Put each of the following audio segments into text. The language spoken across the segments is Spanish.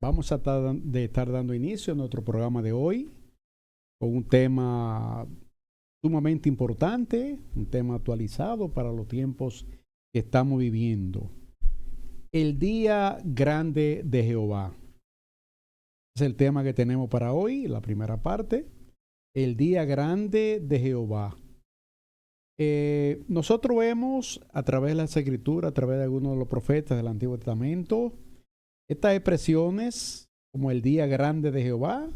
Vamos a estar dando inicio a nuestro programa de hoy con un tema sumamente importante, un tema actualizado para los tiempos que estamos viviendo. El día grande de Jehová. Es el tema que tenemos para hoy, la primera parte. El día grande de Jehová. Nosotros vemos a través de las escrituras, a través de algunos de los profetas del Antiguo Testamento, estas expresiones como el día grande de Jehová,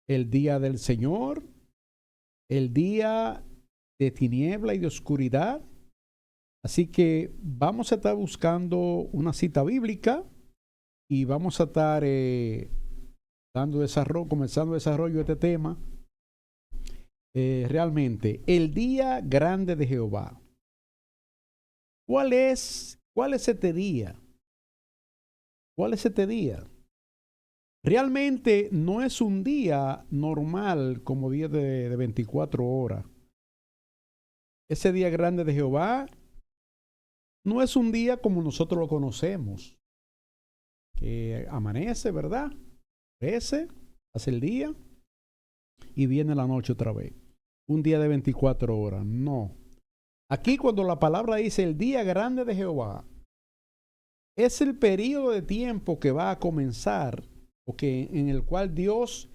el día del Señor, el día de tiniebla y de oscuridad. Así que vamos a estar buscando una cita bíblica y vamos a estar comenzando desarrollo de este tema. Realmente, el día grande de Jehová. ¿Cuál es este día? ¿Cuál es este día? Realmente no es un día normal como día de 24 horas. Ese día grande de Jehová no es un día como nosotros lo conocemos, que amanece, ¿verdad? Hace el día y viene la noche otra vez. Un día de 24 horas, no. Aquí cuando la palabra dice el día grande de Jehová, es el periodo de tiempo que va a comenzar, o que en el cual Dios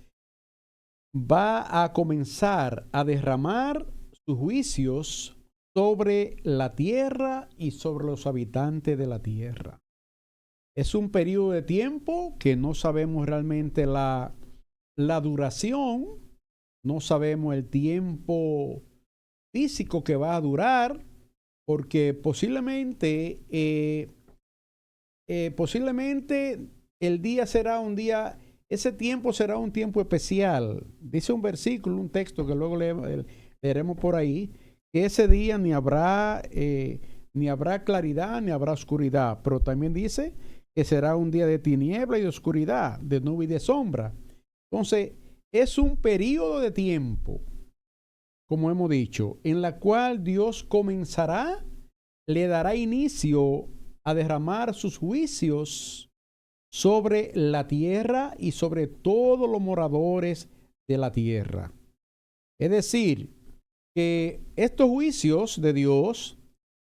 va a comenzar a derramar sus juicios sobre la tierra y sobre los habitantes de la tierra. Es un periodo de tiempo que no sabemos realmente la duración, no sabemos el tiempo físico que va a durar, porque posiblemente el día será un día, ese tiempo será un tiempo especial. Dice un versículo, un texto que luego leeremos por ahí, que ese día ni habrá claridad ni habrá oscuridad, pero también dice que será un día de tiniebla y de oscuridad, de nube y de sombra. Entonces, es un periodo de tiempo, como hemos dicho, en la cual Dios comenzará, le dará inicio a derramar sus juicios sobre la tierra y sobre todos los moradores de la tierra. Es decir, que estos juicios de Dios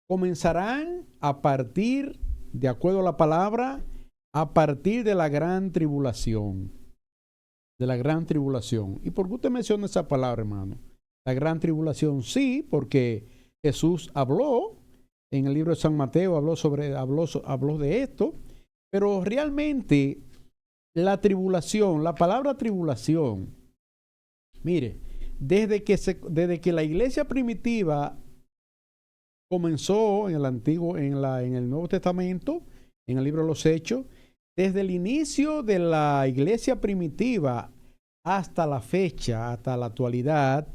comenzarán a partir, de acuerdo a la palabra, a partir de la gran tribulación. De la gran tribulación. ¿Y por qué usted menciona esa palabra, hermano? La gran tribulación, sí, porque Jesús habló en el libro de San Mateo, habló de esto, pero realmente la tribulación, la palabra tribulación, mire, desde que la iglesia primitiva comenzó en el Nuevo Testamento, en el libro de los Hechos, desde el inicio de la iglesia primitiva hasta la fecha, hasta la actualidad,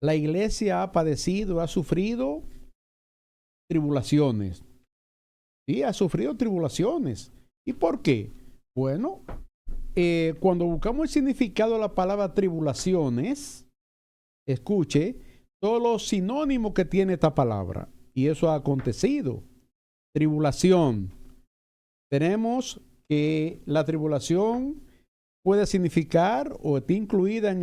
la iglesia ha padecido, ha sufrido tribulaciones. Sí, ha sufrido tribulaciones. ¿Y por qué? Bueno, cuando buscamos el significado de la palabra tribulaciones, escuche todos los sinónimos que tiene esta palabra. Y eso ha acontecido. Tribulación. Tenemos que la tribulación puede significar o está incluida en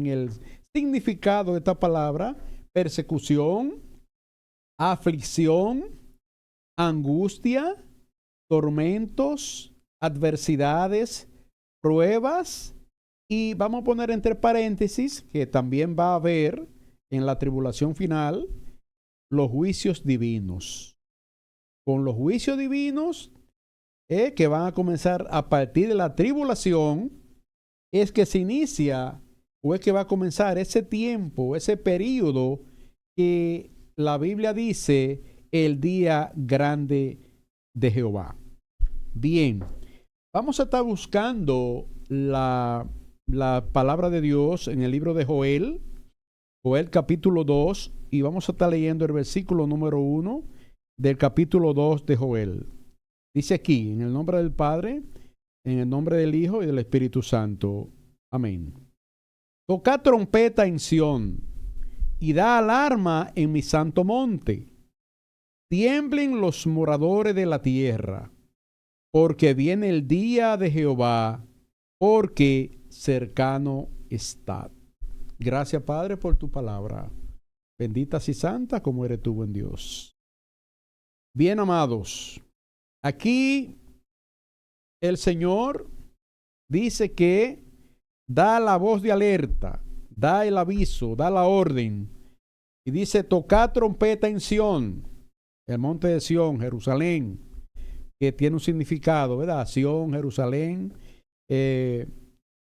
el significado de esta palabra persecución, aflicción, angustia, tormentos, adversidades, pruebas, y vamos a poner entre paréntesis que también va a haber en la tribulación final los juicios divinos. Con los juicios divinos que van a comenzar a partir de la tribulación, es que se inicia o es que va a comenzar ese tiempo, ese periodo que la Biblia dice el día grande de Jehová. Bien, vamos a estar buscando la palabra de Dios en el libro de Joel capítulo 2, y vamos a estar leyendo el versículo número 1 del capítulo 2 de Joel. Dice aquí, en el nombre del Padre, en el nombre del Hijo y del Espíritu Santo. Amén. Tocad trompeta en Sión y da alarma en mi santo monte. Tiemblen los moradores de la tierra. porque viene el día de Jehová, porque cercano está. Gracias, Padre, por tu palabra. Bendita y santa como eres tú, buen Dios. Bien, amados, aquí el Señor dice que da la voz de alerta, da el aviso, da la orden. Y dice, tocad trompeta en Sión, el monte de Sión, Jerusalén, que tiene un significado, ¿verdad? Sión, Jerusalén,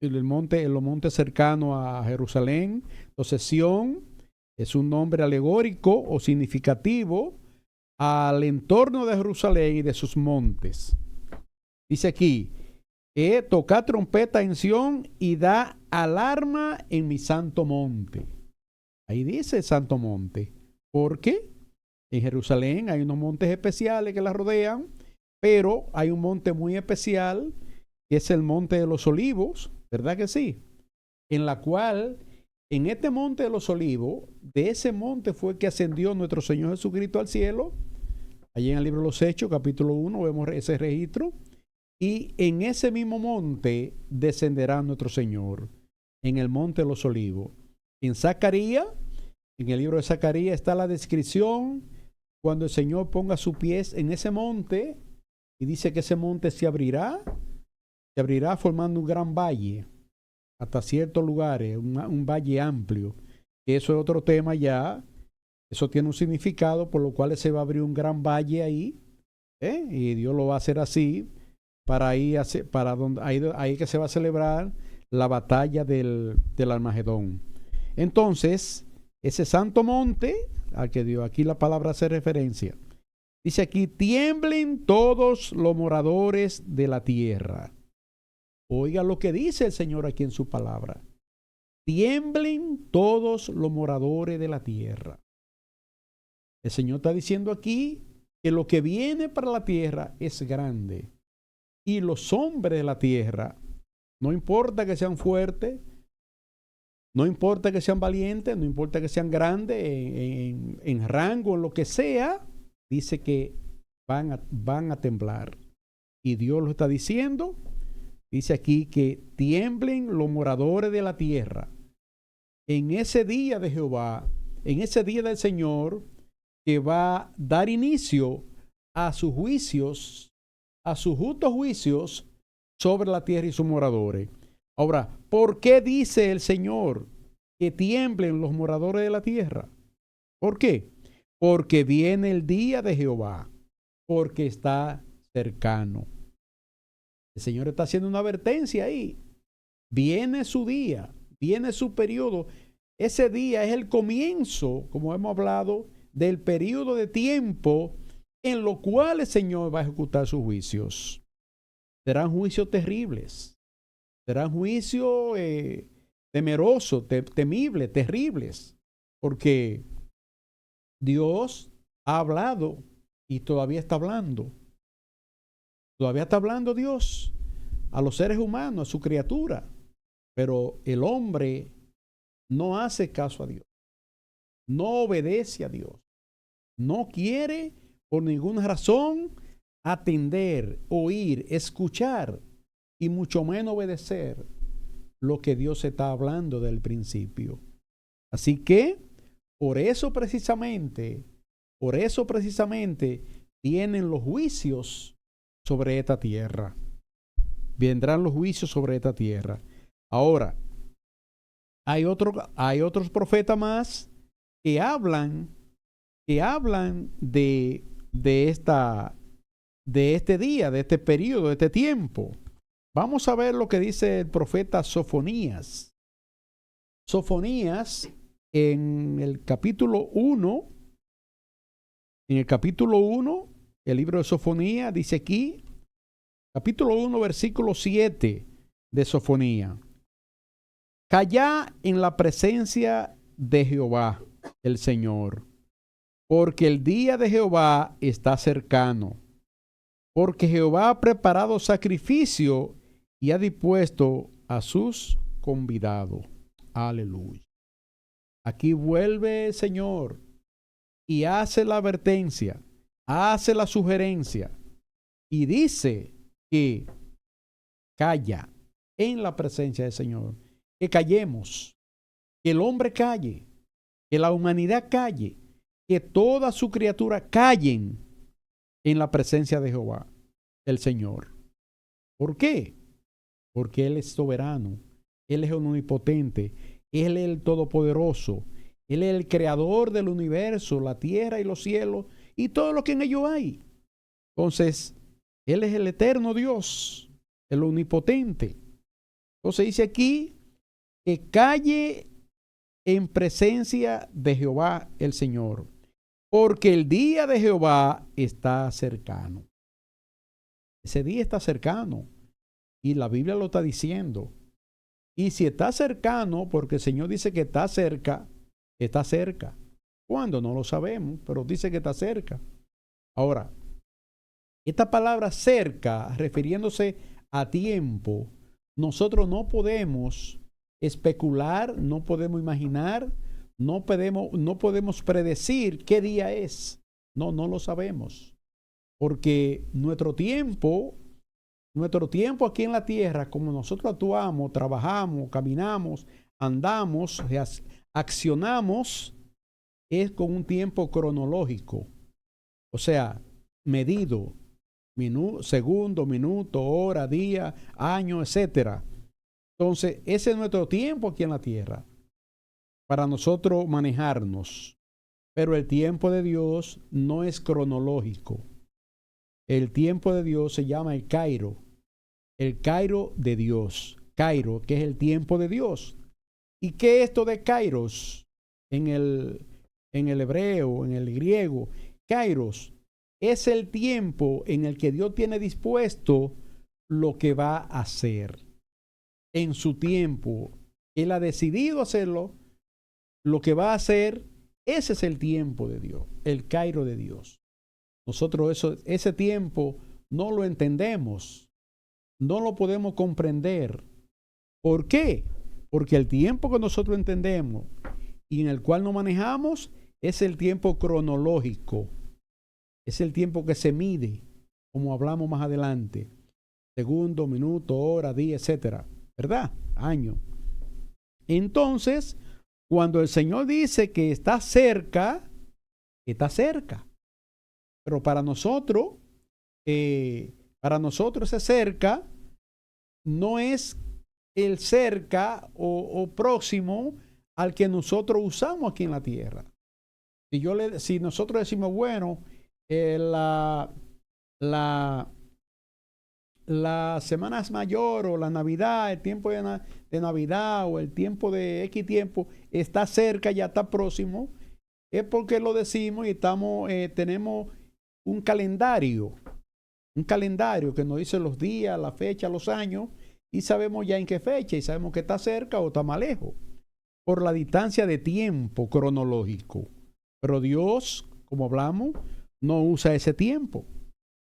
los montes cercanos a Jerusalén. Entonces, Sión es un nombre alegórico o significativo al entorno de Jerusalén y de sus montes. Dice aquí, toca trompeta en Sión y da alarma en mi santo monte. Ahí dice santo monte, porque en Jerusalén hay unos montes especiales que la rodean, pero hay un monte muy especial que es el monte de los olivos, ¿verdad que sí? En la cual, en este monte de los olivos, de ese monte fue que ascendió nuestro Señor Jesucristo al cielo. Allí en el libro de los Hechos, capítulo 1, vemos ese registro. Y en ese mismo monte descenderá nuestro Señor, en el monte de los olivos. En Zacarías, en el libro de Zacarías está la descripción cuando el Señor ponga sus pies en ese monte y dice que ese monte se abrirá formando un gran valle hasta ciertos lugares, un valle amplio. Eso es otro tema ya. Eso tiene un significado por lo cual se va a abrir un gran valle ahí, y Dios lo va a hacer así para ahí que se va a celebrar la batalla del Armagedón. Entonces, ese santo monte al que dio aquí la palabra hace referencia, dice aquí, tiemblen todos los moradores de la tierra. Oiga lo que dice el Señor aquí en su palabra. Tiemblen todos los moradores de la tierra. El Señor está diciendo aquí que lo que viene para la tierra es grande. Y los hombres de la tierra, no importa que sean fuertes, no importa que sean valientes, no importa que sean grandes en rango, en lo que sea, dice que van a temblar. Y Dios lo está diciendo. Dice aquí que tiemblen los moradores de la tierra en ese día de Jehová, en ese día del Señor, que va a dar inicio a sus juicios, a sus justos juicios sobre la tierra y sus moradores. Ahora, ¿por qué dice el Señor que tiemblen los moradores de la tierra? ¿Por qué? Porque viene el día de Jehová, porque está cercano. El Señor está haciendo una advertencia ahí. Viene su día, viene su periodo. Ese día es el comienzo, como hemos hablado, del periodo de tiempo en lo cual el Señor va a ejecutar sus juicios. Serán juicios terribles. Serán juicios temerosos, temibles, terribles. Porque Dios ha hablado y todavía está hablando. Todavía está hablando Dios a los seres humanos, a su criatura. Pero el hombre no hace caso a Dios. No obedece a Dios. No quiere por ninguna razón atender, oír, escuchar y mucho menos obedecer lo que Dios está hablando del principio. Así que por eso precisamente vienen los juicios sobre esta tierra. Vendrán los juicios sobre esta tierra. Ahora, hay otros profetas más que hablan de este día, de este periodo, de este tiempo. Vamos a ver lo que dice el profeta Sofonías. Sofonías en el capítulo 1, el libro de Sofonías dice aquí, capítulo 1, versículo 7 de Sofonías. Callá en la presencia de Jehová, el Señor, porque el día de Jehová está cercano, porque Jehová ha preparado sacrificio y ha dispuesto a sus convidados. Aleluya. Aquí vuelve el Señor y hace la advertencia, hace la sugerencia y dice que calla en la presencia del Señor, que callemos, que el hombre calle, que la humanidad calle, que toda su criatura callen en la presencia de Jehová, el Señor. ¿Por qué? Porque Él es soberano, Él es omnipotente, Él es el todopoderoso, Él es el creador del universo, la tierra y los cielos y todo lo que en ellos hay. Entonces, Él es el eterno Dios, el omnipotente. Entonces dice aquí que calle en presencia de Jehová el Señor, porque el día de Jehová está cercano. Ese día está cercano y la Biblia lo está diciendo. Y si está cercano, porque el Señor dice que está cerca, está cerca. ¿Cuándo? No lo sabemos, pero dice que está cerca. Ahora, esta palabra cerca, refiriéndose a tiempo, nosotros no podemos especular, no podemos imaginar, no podemos predecir qué día es. No lo sabemos. Porque nuestro tiempo aquí en la tierra, como nosotros actuamos, trabajamos, caminamos, andamos, accionamos, es con un tiempo cronológico. O sea, medido, segundo, minuto, hora, día, año, etcétera. Entonces, ese es nuestro tiempo aquí en la tierra para nosotros manejarnos. Pero el tiempo de Dios no es cronológico. El tiempo de Dios se llama el Cairo de Dios. Cairo, que es el tiempo de Dios. ¿Y qué es esto de Kairos? En el hebreo, en el griego, Kairos es el tiempo en el que Dios tiene dispuesto lo que va a hacer. En su tiempo, Él ha decidido hacerlo, lo que va a hacer, ese es el tiempo de Dios, el Cairo de Dios. Nosotros ese tiempo no lo entendemos, no lo podemos comprender. ¿Por qué? Porque el tiempo que nosotros entendemos y en el cual nos manejamos es el tiempo cronológico. Es el tiempo que se mide, como hablamos más adelante. Segundo, minuto, hora, día, etcétera. ¿Verdad? Año. Entonces, cuando el Señor dice que está cerca, está cerca. Pero para nosotros ese cerca no es el cerca o próximo al que nosotros usamos aquí en la tierra. Si nosotros decimos, bueno, la Semana Mayor o la Navidad, el tiempo de Navidad o el tiempo de X tiempo está cerca, ya está próximo, es porque lo decimos y tenemos un calendario que nos dice los días, la fecha, los años, y sabemos ya en qué fecha y sabemos que está cerca o está más lejos, por la distancia de tiempo cronológico. Pero Dios, como hablamos, no usa ese tiempo.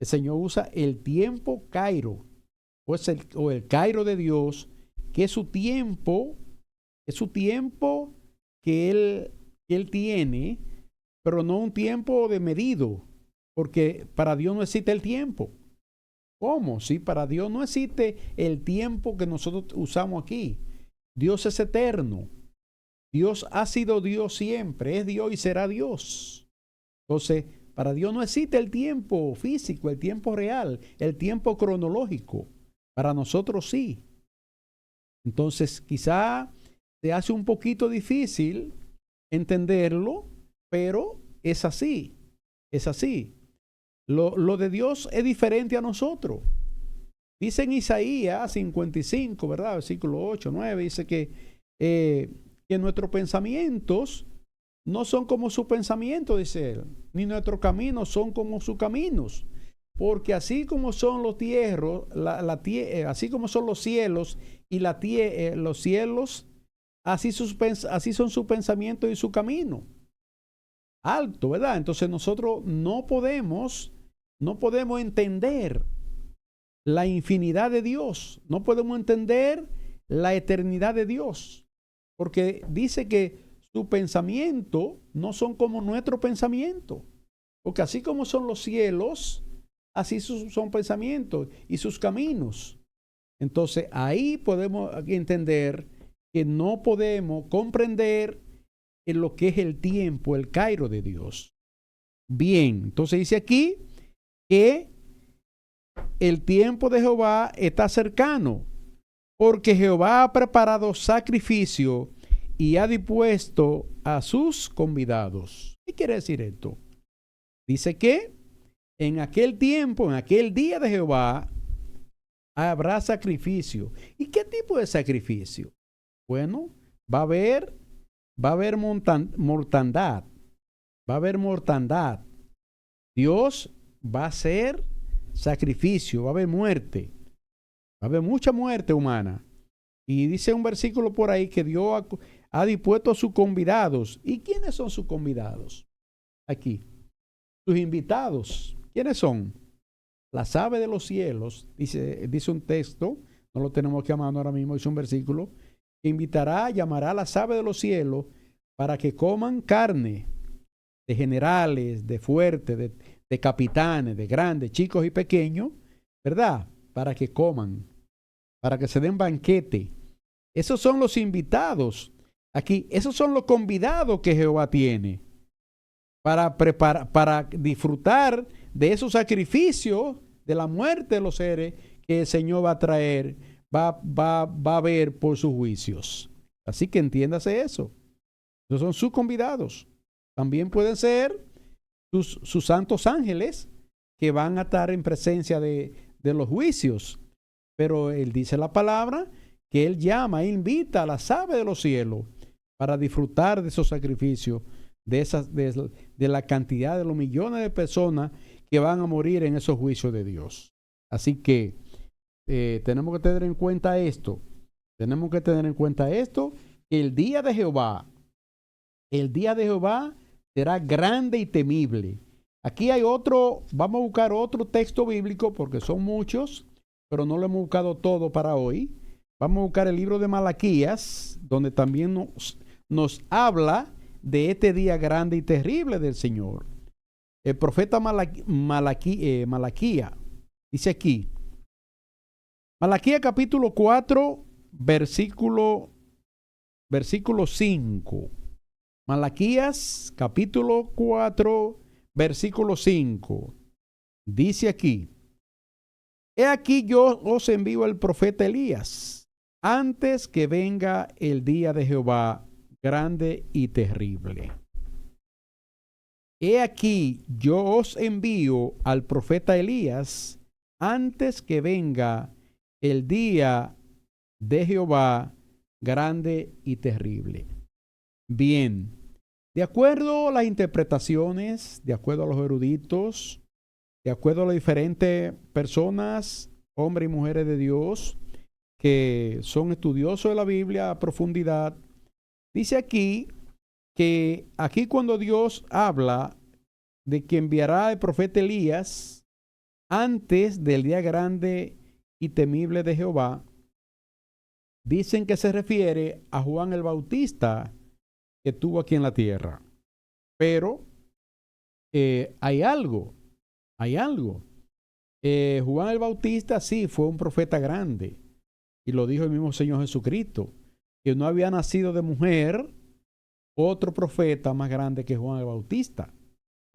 El Señor usa el tiempo Cairo, o el Cairo de Dios, que es su tiempo que Él tiene, pero no un tiempo de medido, porque para Dios no existe el tiempo. ¿Cómo? Sí, para Dios no existe el tiempo que nosotros usamos aquí. Dios es eterno. Dios ha sido Dios siempre, es Dios y será Dios. Entonces, para Dios no existe el tiempo físico, el tiempo real, el tiempo cronológico. Para nosotros sí. Entonces, quizá se hace un poquito difícil entenderlo, pero es así. Es así. Lo de Dios es diferente a nosotros. Dice en Isaías 55, ¿verdad? Versículo 8, 9, dice que nuestros pensamientos no son como su pensamiento, dice él, ni nuestros caminos son como sus caminos. Porque así como son los así como son los cielos y los cielos, así son sus pensamientos y su camino. Alto, ¿verdad? Entonces nosotros no podemos entender la infinidad de Dios, no podemos entender la eternidad de Dios, porque dice que su pensamiento no son como nuestro pensamiento, porque así como son los cielos, así son pensamientos y sus caminos. Entonces ahí podemos entender que no podemos comprender en lo que es el tiempo, el Cairo de Dios. Bien, entonces dice aquí que el tiempo de Jehová está cercano, porque Jehová ha preparado sacrificio y ha dispuesto a sus convidados. ¿Qué quiere decir esto? Dice que en aquel tiempo, en aquel día de Jehová, habrá sacrificio. ¿Y qué tipo de sacrificio? Bueno, va a haber mortandad. Va a haber mortandad. Dios va a hacer sacrificio, va a haber muerte. Va a haber mucha muerte humana. Y dice un versículo por ahí que Dios ha dispuesto a sus convidados. ¿Y quiénes son sus convidados? Aquí. Sus invitados. ¿Quiénes son? Las aves de los cielos, dice un texto, no lo tenemos aquí a mano ahora mismo, dice un versículo, que llamará a las aves de los cielos para que coman carne de generales, de fuertes, de capitanes, de grandes, chicos y pequeños, ¿verdad? Para que coman, para que se den banquete. Esos son los invitados. Aquí, esos son los convidados que Jehová tiene para disfrutar de esos sacrificios de la muerte de los seres que el Señor va a traer, va a ver por sus juicios. Así que entiéndase eso. Esos son sus convidados. También pueden ser sus santos ángeles que van a estar en presencia de los juicios. Pero él dice la palabra que él llama e invita a las aves de los cielos para disfrutar de esos sacrificios, de la cantidad de los millones de personas que van a morir en esos juicios de Dios. Así que tenemos que tener en cuenta esto. Tenemos que tener en cuenta esto, que el día de Jehová será grande y temible. Aquí hay vamos a buscar otro texto bíblico porque son muchos, pero no lo hemos buscado todo para hoy. Vamos a buscar el libro de Malaquías, donde también nos habla de este día grande y terrible del Señor. El profeta Malaquía dice aquí, Malaquía capítulo 4, versículo 5. Malaquías capítulo 4, versículo 5. Dice aquí, he aquí yo os envío el profeta Elías, antes que venga el día de Jehová grande y terrible. He aquí yo os envío al profeta Elías, antes que venga el día de Jehová grande y terrible. Bien, de acuerdo a las interpretaciones, de acuerdo a los eruditos, de acuerdo a las diferentes personas, hombres y mujeres de Dios, que son estudiosos de la Biblia a profundidad, dice aquí que aquí cuando Dios habla de que enviará al profeta Elías antes del día grande y temible de Jehová, dicen que se refiere a Juan el Bautista que tuvo aquí en la tierra. Pero hay algo. Juan el Bautista sí fue un profeta grande, y lo dijo el mismo Señor Jesucristo, que no había nacido de mujer otro profeta más grande que Juan el Bautista.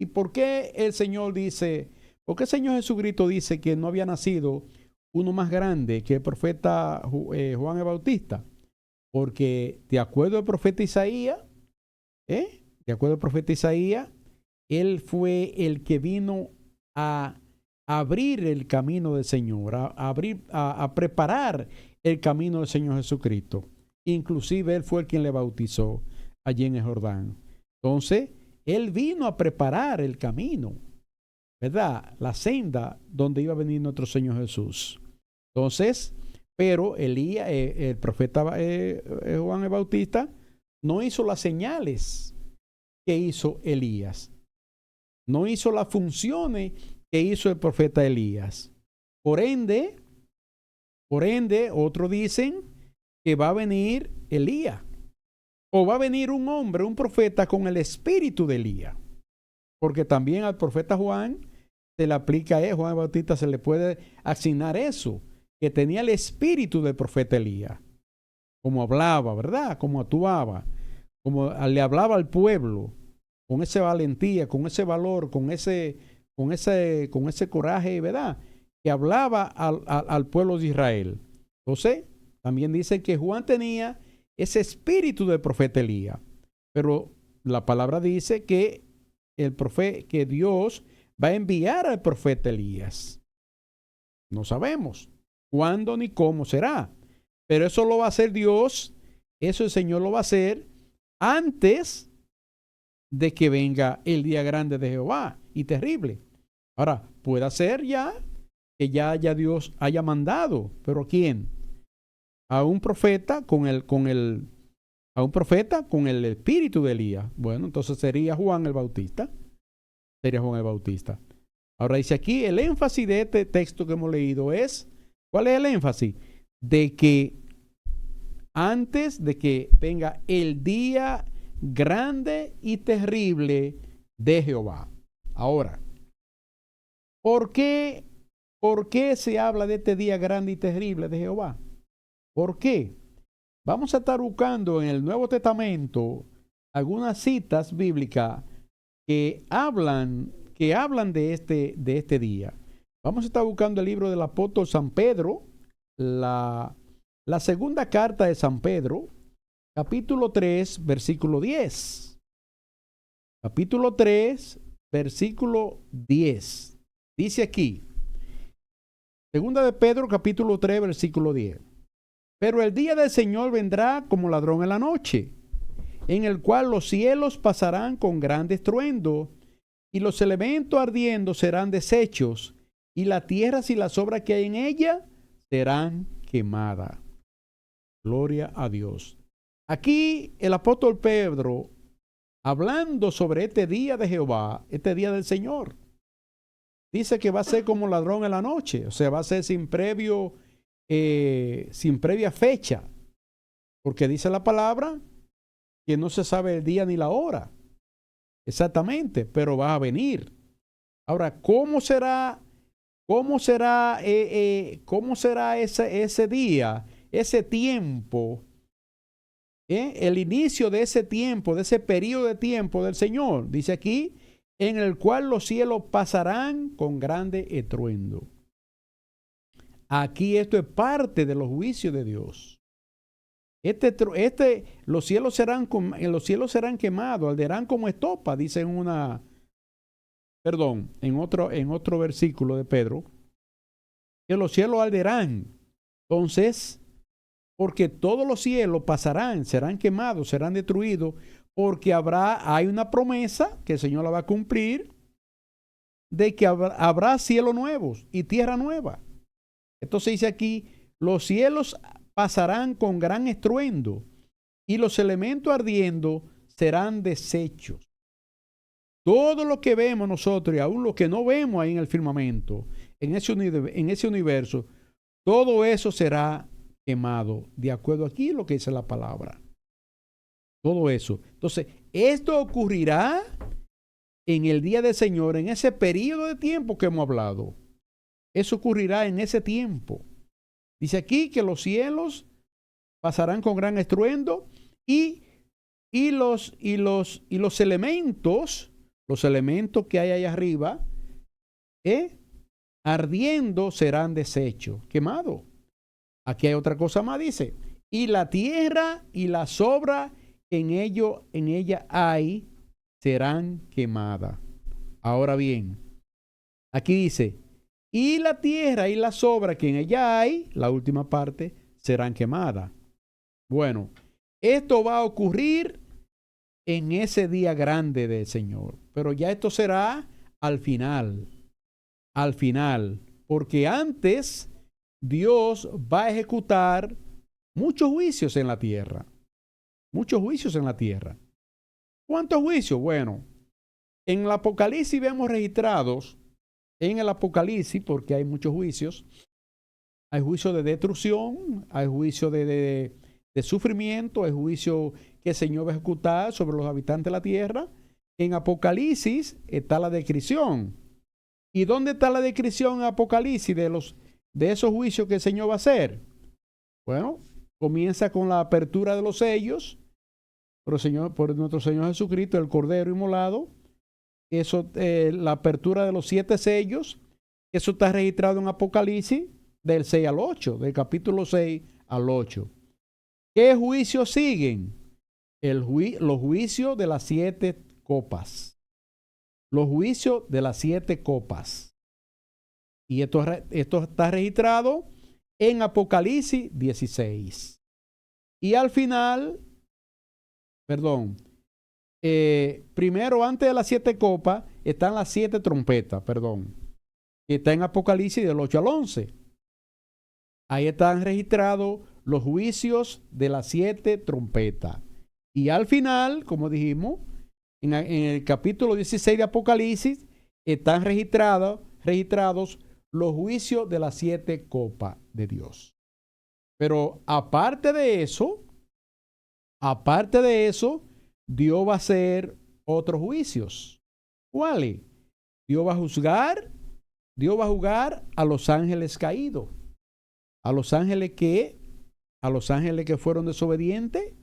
¿Y por qué el Señor Jesucristo dice que no había nacido uno más grande que el profeta Juan el Bautista? Porque de acuerdo al profeta Isaías, él fue el que vino a abrir el camino del Señor, a preparar el camino del Señor Jesucristo. Inclusive él fue el quien le bautizó allí en el Jordán. Entonces, él vino a preparar el camino, ¿verdad? La senda donde iba a venir nuestro Señor Jesús. Entonces, pero el profeta Juan el Bautista no hizo las señales que hizo Elías. No hizo las funciones que hizo el profeta Elías. Por ende, otros dicen que va a venir Elías. O va a venir un hombre, un profeta con el espíritu de Elías. Porque también al profeta Juan se le aplica a él, Juan el Bautista se le puede asignar eso, que tenía el espíritu del profeta Elías, como hablaba, ¿verdad? Como actuaba, como le hablaba al pueblo, con esa valentía, con ese valor, con ese coraje, ¿verdad? Que hablaba al pueblo de Israel. Entonces, también dice que Juan tenía ese espíritu del profeta Elías, pero la palabra dice que que Dios va a enviar al profeta Elías. No sabemos cuándo ni cómo será, pero eso lo va a hacer Dios, eso el Señor lo va a hacer antes de que venga el día grande de Jehová y terrible. Ahora, puede ser ya que ya haya Dios haya mandado, pero ¿quién? A un profeta a un profeta con el espíritu de Elías. Bueno, entonces sería Juan el Bautista. Sería Juan el Bautista. Ahora dice aquí, el énfasis de este texto que hemos leído es, ¿cuál es el énfasis? De que antes de que venga el día grande y terrible de Jehová. Ahora, ¿por qué se habla de este día grande y terrible de Jehová? ¿Por qué? Vamos a estar buscando en el Nuevo Testamento algunas citas bíblicas que hablan de este día. Vamos a estar buscando el libro del apóstol San Pedro, la segunda carta de San Pedro, capítulo 3, versículo 10. Capítulo 3, versículo 10. Dice aquí, segunda de Pedro, capítulo 3, versículo 10. Pero el día del Señor vendrá como ladrón en la noche, en el cual los cielos pasarán con gran estruendo, y los elementos ardiendo serán deshechos, y la tierra y las obras que hay en ella serán quemadas. Gloria a Dios. Aquí el apóstol Pedro, hablando sobre este día de Jehová, este día del Señor, dice que va a ser como ladrón en la noche, o sea, va a ser sin previa fecha, porque dice la palabra que no se sabe el día ni la hora exactamente, pero va a venir. Ahora, ¿cómo será ese día, ese tiempo, el inicio de ese tiempo, de ese periodo de tiempo del Señor? Dice aquí, en el cual los cielos pasarán con grande estruendo. Aquí esto es parte de los juicios de Dios. Los cielos serán quemados, arderán como estopa, dice en otro versículo de Pedro, que los cielos arderán. Entonces, porque todos los cielos pasarán, serán quemados, serán destruidos, porque hay una promesa que el Señor la va a cumplir, de que habrá cielos nuevos y tierra nueva. Entonces dice aquí, los cielos pasarán con gran estruendo y los elementos ardiendo serán deshechos. Todo lo que vemos nosotros y aún lo que no vemos ahí en el firmamento, en ese universo, todo eso será quemado, de acuerdo aquí lo que dice la palabra. Todo eso. Entonces, esto ocurrirá en el día del Señor, en ese periodo de tiempo que hemos hablado. Eso ocurrirá en ese tiempo. Dice aquí que los cielos pasarán con gran estruendo y los elementos que hay allá arriba, ardiendo serán deshechos, quemados. Aquí hay otra cosa más, dice, y la tierra y las obras que en ella hay serán quemadas. Ahora bien, aquí dice, y la tierra y las obras que en ella hay, la última parte, serán quemadas. Bueno, esto va a ocurrir en ese día grande del Señor, pero ya esto será al final, porque antes Dios va a ejecutar muchos juicios en la tierra. Muchos juicios en la tierra. ¿Cuántos juicios? Bueno, en el Apocalipsis vemos registrados, en el Apocalipsis, porque hay muchos juicios, hay juicio de destrucción, hay juicio de sufrimiento, hay juicio que el Señor va a ejecutar sobre los habitantes de la tierra. En Apocalipsis está la descripción ¿Y dónde está la descripción en Apocalipsis de esos juicios que el Señor va a hacer? Bueno, comienza con la apertura de los sellos por nuestro Señor Jesucristo, el Cordero inmolado. Eso, la apertura de los 7 sellos, eso está registrado en Apocalipsis del 6 al 8, del capítulo 6 al 8. ¿Qué juicios siguen? Los juicios de las 7 copas. Los juicios de las 7 copas. Y esto está registrado en Apocalipsis 16. Y al final, primero, antes de las 7 copas, están las 7 trompetas, que está en Apocalipsis del 8 al 11. Ahí están registrados los juicios de las 7 trompetas. Y al final, como dijimos, en el capítulo 16 de Apocalipsis, están registrados los juicios de las 7 copas de Dios. Pero aparte de eso, Dios va a hacer otros juicios. ¿Cuáles? Dios va a juzgar a los ángeles caídos, a los ángeles que fueron desobedientes,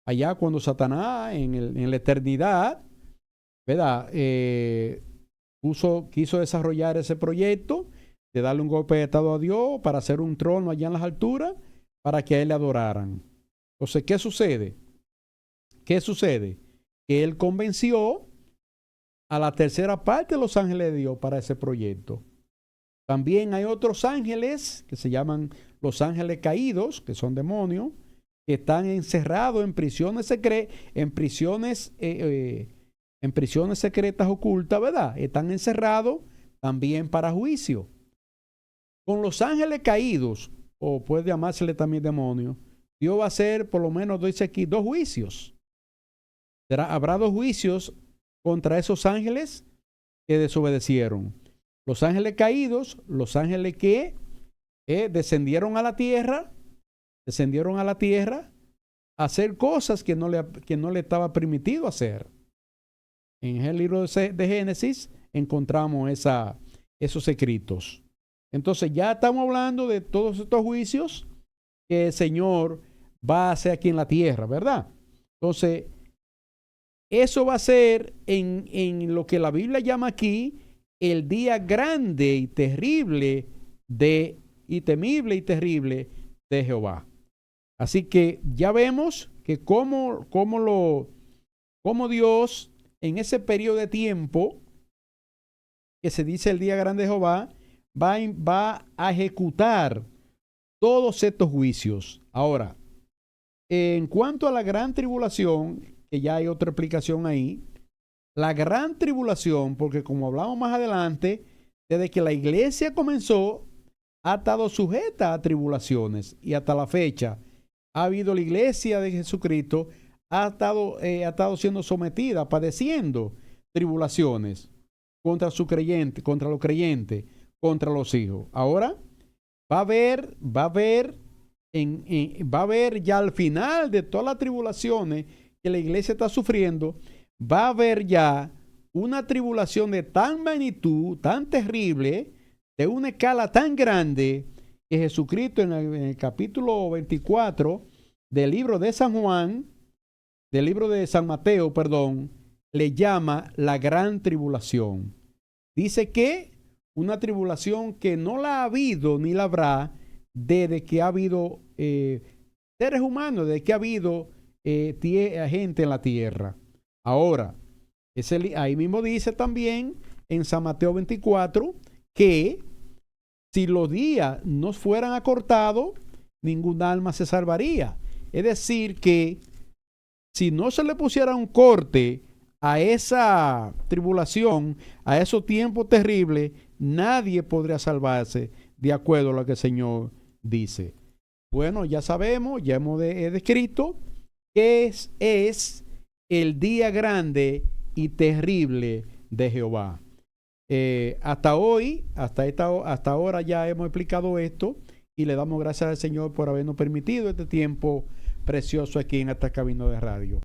allá cuando Satanás en la eternidad, ¿verdad? Quiso desarrollar ese proyecto de darle un golpe de estado a Dios para hacer un trono allá en las alturas para que a él le adoraran. Entonces, ¿qué sucede? Que él convenció a la tercera parte de los ángeles de Dios para ese proyecto. También hay otros ángeles que se llaman los ángeles caídos, que son demonios, que están encerrados en prisiones secretas ocultas, ¿verdad? Están encerrados también para juicio. Con los ángeles caídos, o puede llamársele también demonios, Dios va a hacer, por lo menos dice aquí, 2 juicios. Habrá 2 juicios contra esos ángeles que desobedecieron. Los ángeles caídos, los ángeles que descendieron a la tierra a hacer cosas que no le estaba permitido hacer. En el libro de Génesis encontramos esos escritos. Entonces ya estamos hablando de todos estos juicios que el Señor va a hacer aquí en la tierra, ¿verdad? Entonces, eso va a ser en lo que la Biblia llama aquí el día grande y terrible temible y terrible de Jehová. Así que ya vemos que cómo Dios en ese periodo de tiempo que se dice el día grande de Jehová va a ejecutar todos estos juicios. Ahora, en cuanto a la gran tribulación, que ya hay otra explicación ahí, la gran tribulación, porque como hablamos más adelante, desde que la iglesia comenzó, ha estado sujeta a tribulaciones y hasta la fecha ha habido la iglesia de Jesucristo, ha estado siendo sometida, padeciendo tribulaciones contra los creyentes, contra los hijos. Ahora va a haber ya al final de todas las tribulaciones que la iglesia está sufriendo, va a haber ya una tribulación de tan magnitud, tan terrible, de una escala tan grande, que Jesucristo en el capítulo 24 del libro de San Mateo, le llama la gran tribulación. Dice que una tribulación que no la ha habido ni la habrá desde que ha habido seres humanos, desde que ha habido gente en la tierra. Ahora, ahí mismo dice también en San Mateo 24 que si los días no fueran acortados, ningún alma se salvaría. Es decir, que si no se le pusiera un corte a esa tribulación, a esos tiempos terribles, nadie podría salvarse de acuerdo a lo que el Señor dice. Bueno, ya sabemos, ya hemos descrito que es el día grande y terrible de Jehová. Hasta ahora ya hemos explicado esto y le damos gracias al Señor por habernos permitido este tiempo precioso aquí en esta cabina de radio.